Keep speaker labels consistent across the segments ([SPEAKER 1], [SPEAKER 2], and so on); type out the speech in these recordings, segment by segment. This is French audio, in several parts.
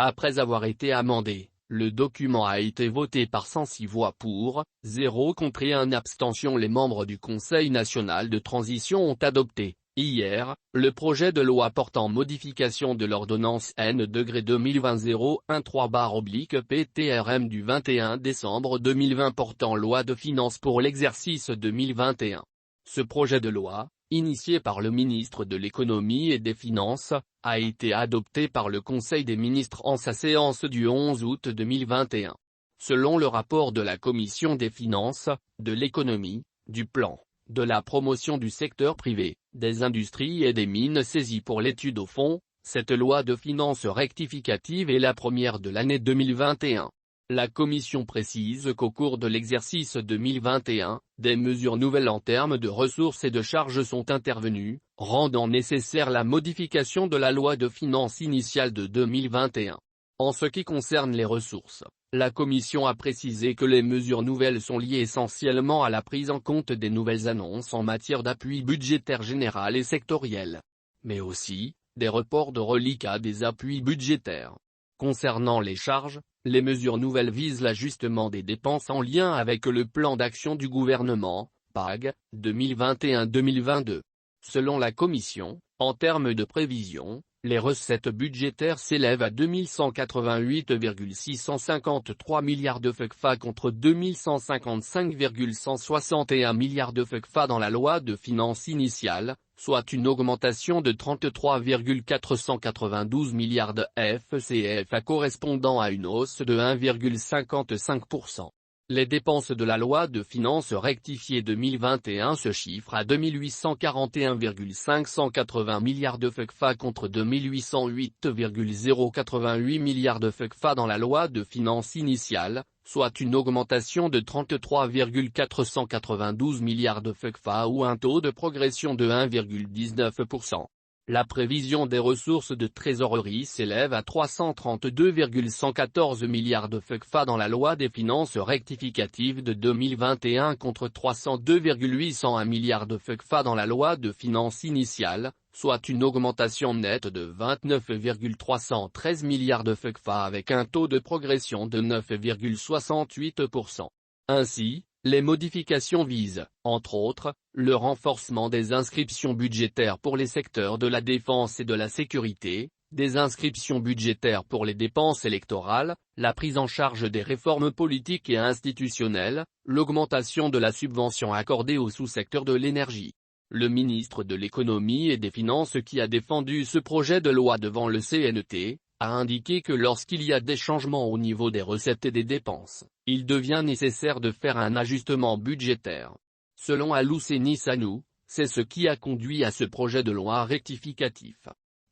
[SPEAKER 1] Après avoir été amendé, le document a été voté par 106 voix pour, 0 contre et 1 abstention. Les membres du Conseil national de transition ont adopté, hier, le projet de loi portant modification de l'ordonnance N-2020-013/PTRM du 21 décembre 2020 portant loi de finances pour l'exercice 2021. Ce projet de loi, initié par le ministre de l'Économie et des Finances, a été adopté par le Conseil des ministres en sa séance du 11 août 2021. Selon le rapport de la Commission des Finances, de l'Économie, du Plan, de la promotion du secteur privé, des industries et des mines saisies pour l'étude au fond, cette loi de finances rectificative est la première de l'année 2021. La Commission précise qu'au cours de l'exercice 2021, des mesures nouvelles en termes de ressources et de charges sont intervenues, rendant nécessaire la modification de la loi de finances initiale de 2021. En ce qui concerne les ressources, la Commission a précisé que les mesures nouvelles sont liées essentiellement à la prise en compte des nouvelles annonces en matière d'appui budgétaire général et sectoriel, mais aussi, des reports de reliquats des appuis budgétaires. Concernant les charges, les mesures nouvelles visent l'ajustement des dépenses en lien avec le plan d'action du gouvernement, PAG, 2021-2022. Selon la Commission, en termes de prévision, les recettes budgétaires s'élèvent à 2188,653 milliards de FCFA contre 2155,161 milliards de FCFA dans la loi de finances initiale, soit une augmentation de 33,492 milliards de FCFA correspondant à une hausse de 1,55%. Les dépenses de la loi de finances rectifiée 2021 se chiffrent à 2841,580 milliards de FCFA contre 2808,088 milliards de FCFA dans la loi de finances initiale, soit une augmentation de 33,492 milliards de FCFA ou un taux de progression de 1,19%. La prévision des ressources de trésorerie s'élève à 332,114 milliards de FCFA dans la loi des finances rectificatives de 2021 contre 302,801 milliards de FCFA dans la loi de finances initiale, soit une augmentation nette de 29,313 milliards de FCFA avec un taux de progression de 9,68%. Ainsi, les modifications visent, entre autres, le renforcement des inscriptions budgétaires pour les secteurs de la défense et de la sécurité, des inscriptions budgétaires pour les dépenses électorales, la prise en charge des réformes politiques et institutionnelles, l'augmentation de la subvention accordée au sous-secteur de l'énergie. Le ministre de l'Économie et des Finances qui a défendu ce projet de loi devant le CNT, a indiqué que lorsqu'il y a des changements au niveau des recettes et des dépenses, il devient nécessaire de faire un ajustement budgétaire. Selon Alou-Ceni Sanou, c'est ce qui a conduit à ce projet de loi rectificatif.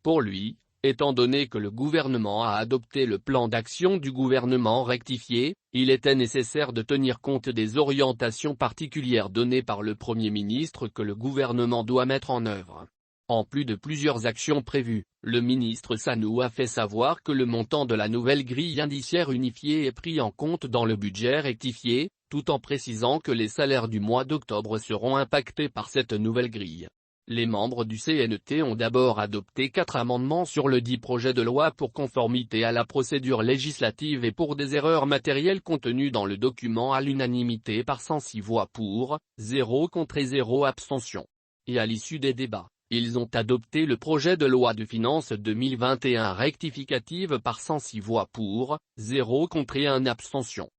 [SPEAKER 1] Pour lui, étant donné que le gouvernement a adopté le plan d'action du gouvernement rectifié, il était nécessaire de tenir compte des orientations particulières données par le Premier ministre que le gouvernement doit mettre en œuvre. En plus de plusieurs actions prévues, le ministre Sanou a fait savoir que le montant de la nouvelle grille indiciaire unifiée est pris en compte dans le budget rectifié, tout en précisant que les salaires du mois d'octobre seront impactés par cette nouvelle grille. Les membres du CNT ont d'abord adopté 4 amendements sur le dit projet de loi pour conformité à la procédure législative et pour des erreurs matérielles contenues dans le document à l'unanimité par 106 voix pour, 0 contre et 0 abstention. Et à l'issue des débats, ils ont adopté le projet de loi de finances 2021 rectificative par 106 voix pour, 0 contre et 1 abstention.